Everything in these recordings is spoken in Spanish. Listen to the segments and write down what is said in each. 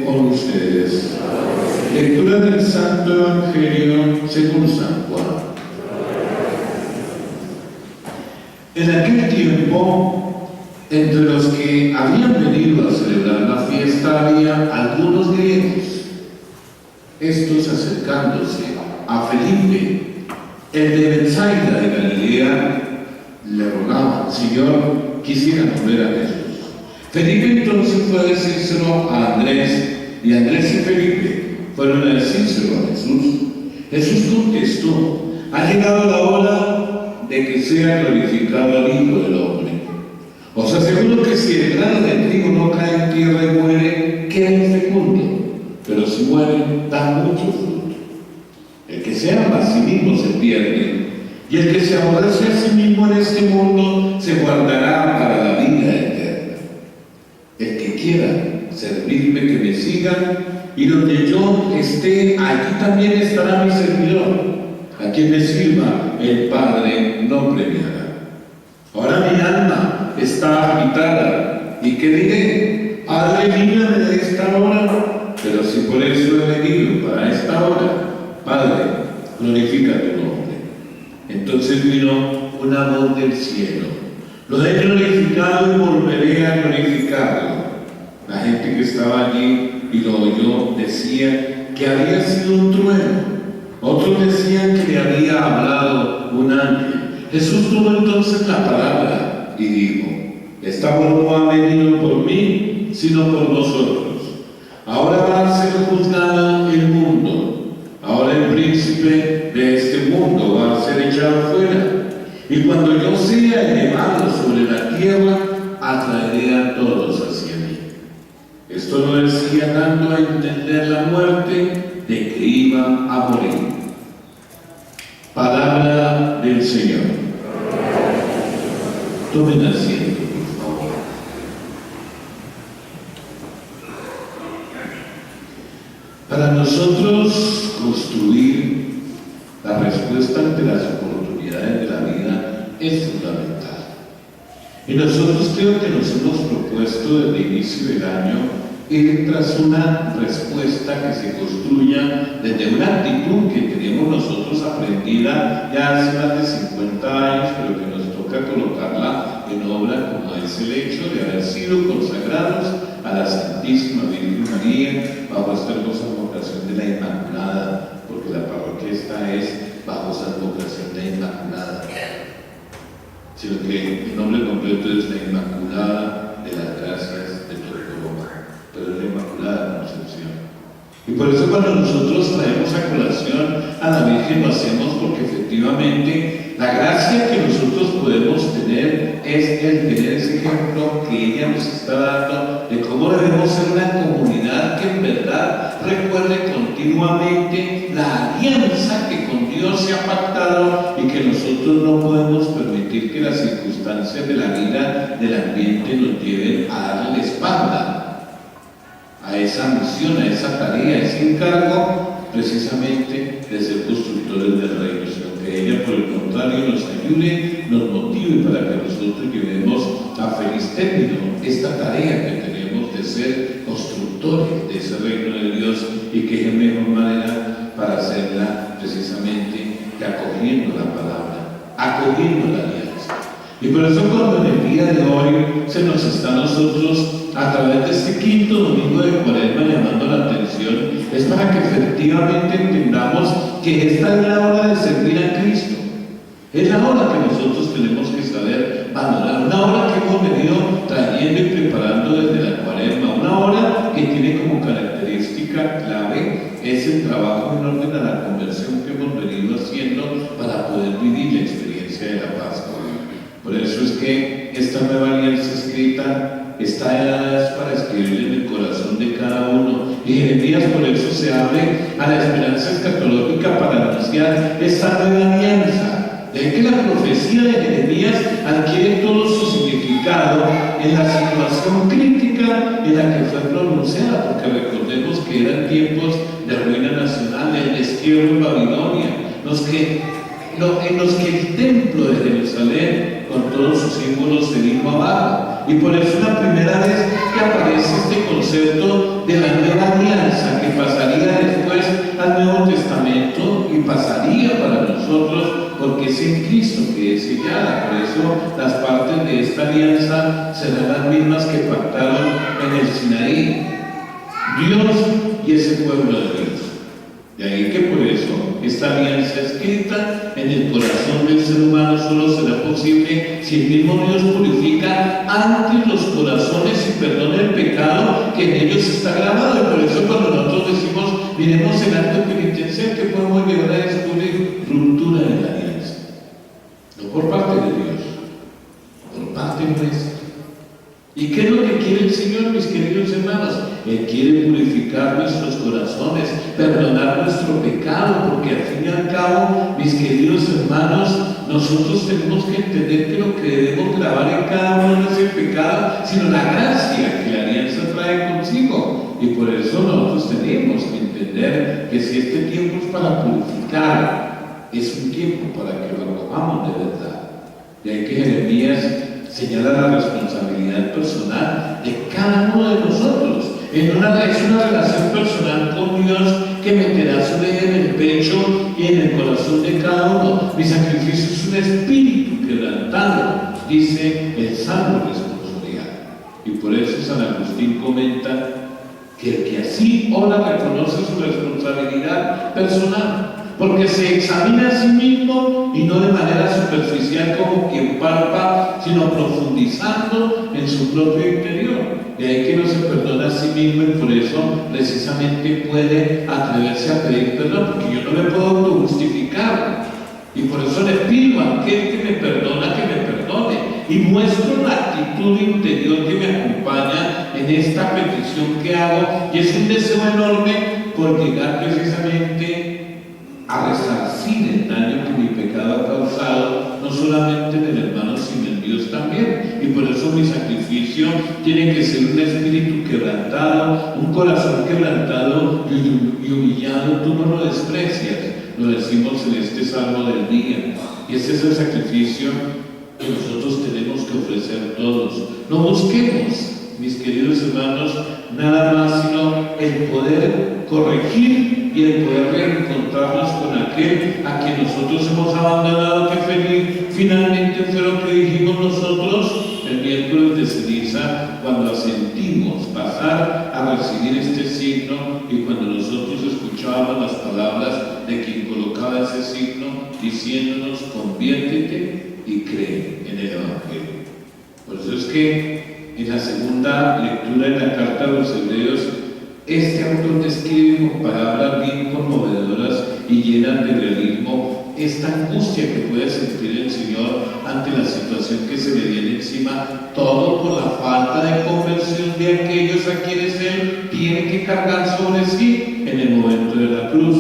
con ustedes. Lectura del Santo Evangelio según San Juan. En aquel tiempo, entre los que habían venido a celebrar la fiesta había algunos griegos. Estos, acercándose a Felipe, el de Betsaida de Galilea, le rogaban: Señor, quisiéramos ver a Jesús. Felipe entonces fue a decírselo a Andrés, y Andrés y Felipe fueron a decírselo a Jesús. Jesús contestó: ha llegado la hora de que sea glorificado el Hijo del Hombre. Os aseguro que si el grano de trigo no cae en tierra y muere, queda infecundo, pero si muere, da mucho fruto. El que se ama a sí mismo se pierde, y el que se aborrece a sí mismo en este mundo se guardará para la vida eterna. El que quiera servirme, que me siga, y donde yo esté, allí también estará mi servidor. A quien me sirva, el Padre no premiará. Ahora mi alma está agitada, ¿y qué diré? Padre, líbrame de esta hora. Pero si por eso he venido para esta hora, Padre, glorifica tu nombre. Entonces vino una voz del cielo: lo he glorificado y volveré a glorificarlo. La gente que estaba allí y lo oyó decía que había sido un trueno. Otros decían que le había hablado un ángel. Jesús tomó entonces la palabra y dijo: esta voz no ha venido por mí, sino por vosotros. Ahora va a ser juzgado el mundo. Ahora el príncipe de este mundo va a ser echado fuera. Y cuando yo sea elevado sobre la tierra, atraeré a todos hacia mí. Esto lo decía dando a entender la muerte de que iba a morir. Palabra del Señor. Tomen asiento, por favor. Para nosotros construir la respuesta ante las oportunidades de la vida es fundamental. Y nosotros creo que nos hemos propuesto desde el inicio del año ir tras una respuesta que se construya desde una actitud que tenemos nosotros aprendida ya hace más de 50 años, pero que nos toca colocarla en obra, como es el hecho de haber sido consagrados a la Santísima Virgen María bajo esta hermosa vocación de la Inmaculada, porque la parroquia esta es bajo esa vocación de la Inmaculada, sino que el nombre completo es la Inmaculada de las Gracias de Tortoloma, pero es la Inmaculada Concepción. Y por eso cuando nosotros traemos a colación a la Virgen lo hacemos porque efectivamente la gracia que nosotros podemos tener es el tener ese ejemplo que ella nos está dando de cómo debemos ser una comunidad que en verdad recuerde continuamente la alianza que con Dios se ha pactado y que nosotros no podemos permitir que las circunstancias de la vida, del ambiente, nos lleven a darle la espalda a esa misión, a esa tarea, a ese encargo, precisamente de ser constructores del reino, sino que ella, por el contrario, nos ayude, nos motive para que nosotros llevemos a feliz término esta tarea que tenemos de ser constructores de ese reino de Dios, y que es mejor manera para hacerla precisamente que acogiendo la palabra, acogiendo la alianza. Y por eso cuando en el día de hoy se nos está a nosotros a través de este quinto domingo de Cuaresma llamando la atención, es para que efectivamente entendamos que esta es la hora de servir a Cristo. Es la hora que nosotros tenemos que saber valorar, una hora que hemos venido trayendo y preparando desde la Cuaresma, una hora que tiene como característica clave es el trabajo en orden a la conversión que hemos venido haciendo para poder vivir la experiencia de la Pascua. Por eso es que esta nueva alianza escrita está para escribir en el corazón de cada uno. Y Jeremías por eso se abre a la esperanza escatológica para anunciar esta nueva alianza. De que la profecía de Jeremías adquiere todo su significado en la situación crítica en la que fue pronunciada, porque recordemos que eran tiempos de ruina nacional, el destierro en Babilonia, en los que el templo de Jerusalén con todos sus símbolos se vino abajo. Y por eso es la primera vez que aparece este concepto de la nueva es en Cristo que es sellada. Por eso las partes de esta alianza serán las mismas que pactaron en el Sinaí, Dios y ese pueblo de Dios. De ahí que por eso esta alianza escrita en el corazón del ser humano solo será posible si el mismo Dios purifica antes los corazones y perdona el pecado que en ellos está grabado. Y por eso cuando nosotros decimos, miremos el acto penitencial, que podemos llegar a descubrir ruptura de la alianza. No por parte de Dios, por parte nuestra. ¿Y qué es lo que quiere el Señor, mis queridos hermanos? Él quiere purificar nuestros corazones, perdonar nuestro pecado, porque al fin y al cabo, mis queridos hermanos, nosotros tenemos que entender que lo que debemos grabar en cada uno no es el pecado, sino la gracia que la alianza trae consigo. Y por eso nosotros tenemos que entender que si este tiempo es para purificar, es un tiempo para que lo hagamos de verdad. De ahí que Jeremías señala la responsabilidad personal de cada uno de nosotros. Es una relación personal con Dios que meterá su ley en el pecho y en el corazón de cada uno. Mi sacrificio es un espíritu quebrantado, dice el Salmo responsorial. Y por eso San Agustín comenta que el que así ora reconoce su responsabilidad personal, porque se examina a sí mismo y no de manera superficial como quien palpa, sino profundizando en su propio interior. De ahí que no se perdona a sí mismo y por eso precisamente puede atreverse a pedir perdón, porque yo no me puedo autojustificar. Y por eso le pido a aquel que me perdona que me perdone y muestro la actitud interior que me acompaña en esta petición que hago, y es un deseo enorme por llegar precisamente a resarcir el daño que mi pecado ha causado, no solamente en el hermano, sino en Dios también. Y por eso mi sacrificio tiene que ser un espíritu quebrantado, un corazón quebrantado y humillado. Tú no lo desprecias, lo decimos en este salmo del día. Y ese es el sacrificio que nosotros tenemos que ofrecer todos. No busquemos, mis queridos hermanos, nada más sino el poder corregir y el poder reencontrarnos con aquel a quien nosotros hemos abandonado, que finalmente fue lo que dijimos nosotros el miércoles de ceniza, cuando asentimos pasar a recibir este signo, y cuando nosotros escuchábamos las palabras de quien colocaba ese signo diciéndonos: conviértete y cree en el Evangelio. Por eso es que en la segunda lectura de la carta a los Hebreos, este autor describe con palabras bien conmovedoras y llenas de realismo esta angustia que puede sentir el Señor ante la situación que se le viene encima, todo por la falta de conversión de aquellos a quienes Él tiene que cargar sobre sí en el momento de la cruz.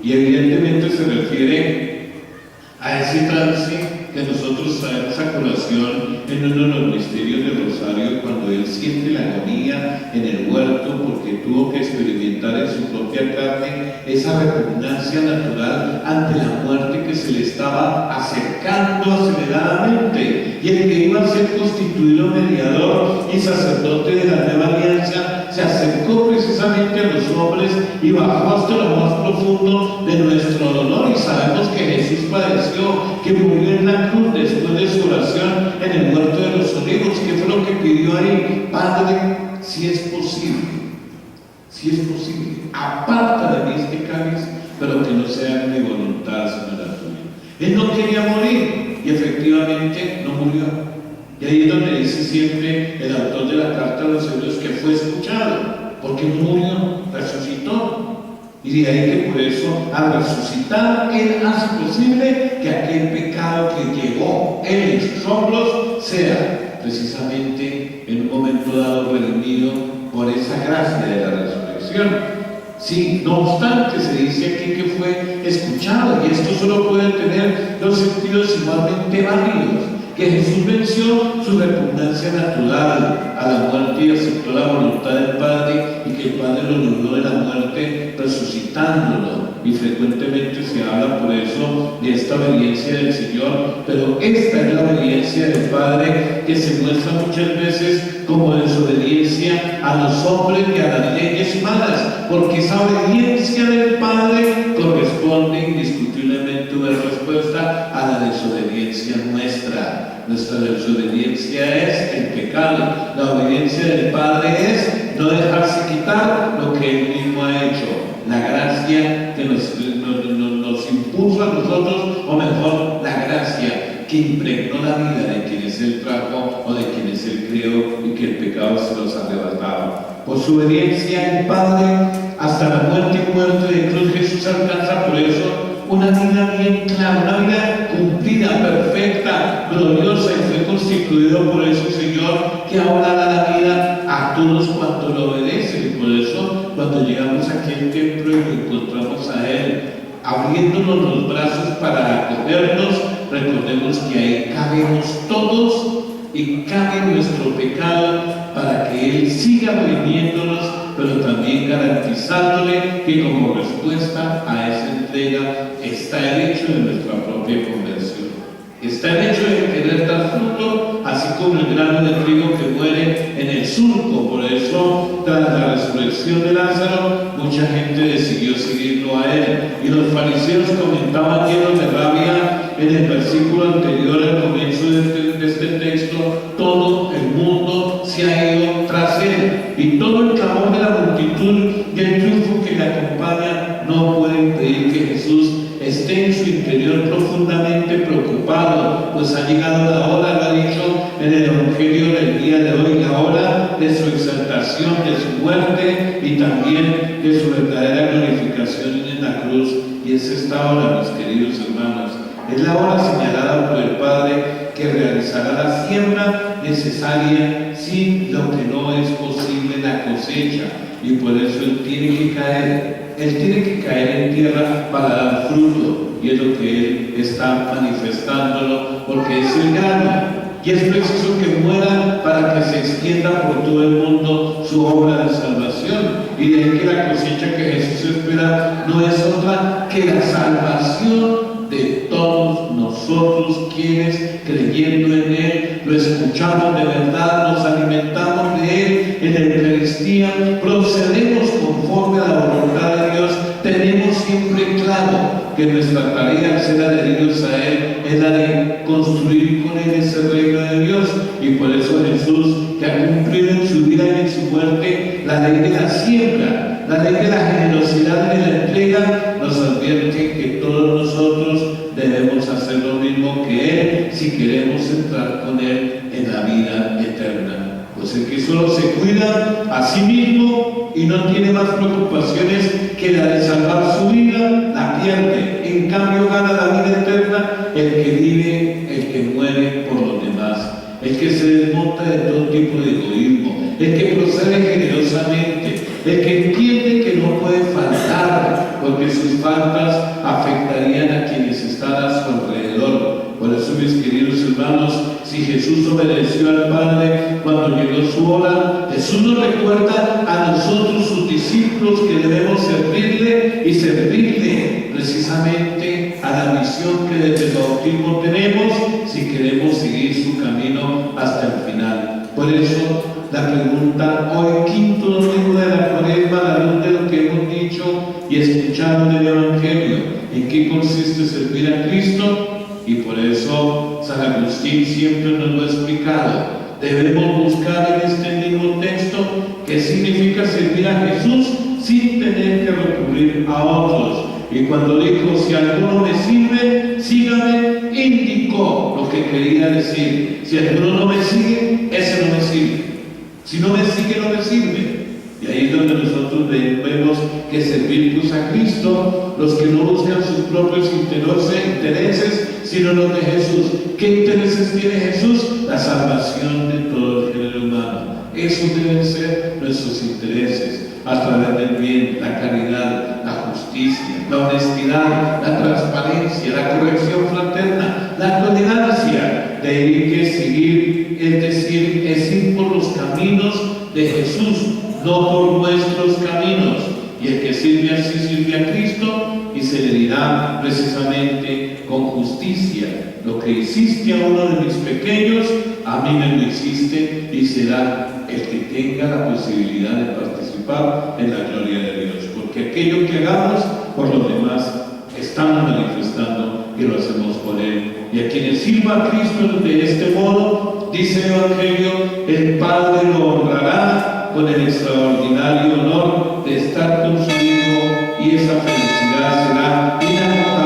Y evidentemente se refiere a ese trance que nosotros traemos a colación en uno de los misterios del Rosario, cuando Él siente la agonía en el huerto porque tuvo que experimentar en su propia carne esa repugnancia natural ante la muerte que se le estaba acercando aceleradamente. Y el que iba a ser constituido mediador y sacerdote de la nueva alianza se acercó precisamente a los hombres y bajó hasta lo más profundo de nuestro dolor. Y sabemos que Jesús padeció, que murió en la cruz después de su oración en el huerto de los olivos. ¿Qué fue lo que pidió ahí? Padre, si es posible, aparta de mí este cáliz, pero que no sea mi voluntad sino la tuya. Él no quería morir y efectivamente no murió. Y ahí es donde dice siempre el autor de la carta a los Hebreos que fue escuchado, porque no murió, resucitó. Y de ahí que por eso, al resucitar, Él hace posible que aquel pecado que llevó Él en sus hombros sea precisamente en un momento dado redimido por esa gracia de la resurrección. Sí, no obstante, se dice aquí que fue escuchado, y esto solo puede tener dos sentidos igualmente válidos: que Jesús venció su repugnancia natural a la muerte y aceptó la voluntad del Padre, y que el Padre lo libró de la muerte resucitándolo. Y frecuentemente se habla por eso de esta obediencia del Señor, pero esta es la obediencia del Padre, que se muestra muchas veces como desobediencia a los hombres y a las leyes humanas, porque esa obediencia del Padre corresponde indiscutiblemente una respuesta a la Nuestra desobediencia es el pecado. La obediencia del Padre es no dejarse quitar lo que Él mismo ha hecho. La gracia que nos impuso a nosotros, o mejor, la gracia que impregnó la vida de quienes Él trajo o de quienes Él creó y que el pecado se los arrebataba. Por su obediencia el Padre, hasta la muerte y muerte de cruz, Jesús alcanza por eso una vida bien clara, una vida cumplida, perfecta, gloriosa, y fue constituido por eso, Señor, que ahora da la vida a todos cuantos lo obedecen. Y por eso, cuando llegamos a aquel templo y lo encontramos a Él, abriéndonos los brazos para acogernos, recordemos que ahí cabemos todos y cabe nuestro pecado para que Él siga redimiéndonos, pero también garantizándole que como respuesta a esa entrega está el hecho de nuestra propia conversión. Está el hecho de querer dar fruto, así como el grano de trigo que muere en el surco. Por eso, tras la resurrección de Lázaro, mucha gente decidió seguirlo a Él. Y los fariseos comentaban llenos de rabia en el versículo anterior, al comienzo de este texto: todo el mundo se ha ido tras Él. Y todo el clamor de la multitud y el triunfo que le acompaña no puede impedir que Jesús esté en su interior profundamente preocupado, pues ha llegado la hora, lo ha dicho en el Evangelio del día de hoy, la hora de su exaltación, de su muerte y también de su verdadera glorificación en la cruz. Y es esta hora, mis queridos hermanos, es la hora señalada por el Padre que realizará la siembra necesaria, sin lo que no es posible la cosecha. Y por eso Él tiene que caer en tierra para dar fruto, y es lo que Él está manifestándolo, porque es el grano, y es preciso que muera para que se extienda por todo el mundo su obra de salvación. Y de ahí que la cosecha que Jesús espera no es otra que la salvación de todos nosotros, quienes creyendo en Él lo escuchamos de verdad, nos alimentamos de Él en la Eucaristía, procedemos conforme a la voluntad de Dios. Tenemos siempre claro que nuestra tarea al ser adheridos a Él es la de construir con Él ese reino de Dios. Y por eso Jesús, que ha cumplido en su vida y en su muerte la ley de la siembra, la ley de la generosidad y de la entrega, nos advierte que todos nosotros debemos hacer lo mismo que Él si queremos entrar con Él en la vida eterna. Pues el que solo se cuida a sí mismo y no tiene más preocupaciones que la de salvar su vida, la pierde. En cambio gana la vida eterna el que vive, el que muere por los demás, el que se desmonta de todo tipo de egoísmo, el que procede generosamente, el que entiende que no puede faltar, porque sus faltas afectarían a quienes están a su alrededor. Por eso, mis queridos hermanos, si Jesús obedeció al Padre cuando llegó su hora, Jesús nos recuerda a nosotros, sus discípulos, que debemos servirle y servirle precisamente a la misión que desde el bautismo tenemos, si queremos seguir su camino hasta el final. Por eso, la pregunta hoy, quinto domingo de la Cuaresma, a la luz de lo que hemos dicho y escuchado del Evangelio: ¿en qué consiste servir a Cristo? Y por eso San Agustín siempre nos lo ha explicado. Debemos buscar en este mismo texto qué significa servir a Jesús sin tener que recurrir a otros. Y cuando dijo: si alguno me sirve, sígame, indicó lo que quería decir: si alguno no me sigue, ese no me sirve. Si no me sigue, no me sirve. Y ahí es donde nosotros vemos que servir pues a Cristo, los que no buscan sus propios intereses, sino los de Jesús. ¿Qué intereses tiene Jesús? La salvación de todo el género humano. Esos deben ser nuestros intereses, a través del bien, la caridad, la justicia, la honestidad, la transparencia, la corrección fraterna, la tolerancia. De ahí que seguir, es decir, es ir por los caminos de Jesús, no por nuestros caminos. Y el que sirve así sirve a Cristo, y se le dirá precisamente con justicia: lo que hiciste a uno de mis pequeños, a mí me lo hiciste. Y será el que tenga la posibilidad de participar en la gloria de Dios, porque aquello que hagamos por los demás estamos manifestando y lo hacemos por Él. Y a quienes sirva a Cristo de este modo, dice el Evangelio, el Padre lo honrará con el extraordinario honor de estar con su Hijo, y esa felicidad será inagotable.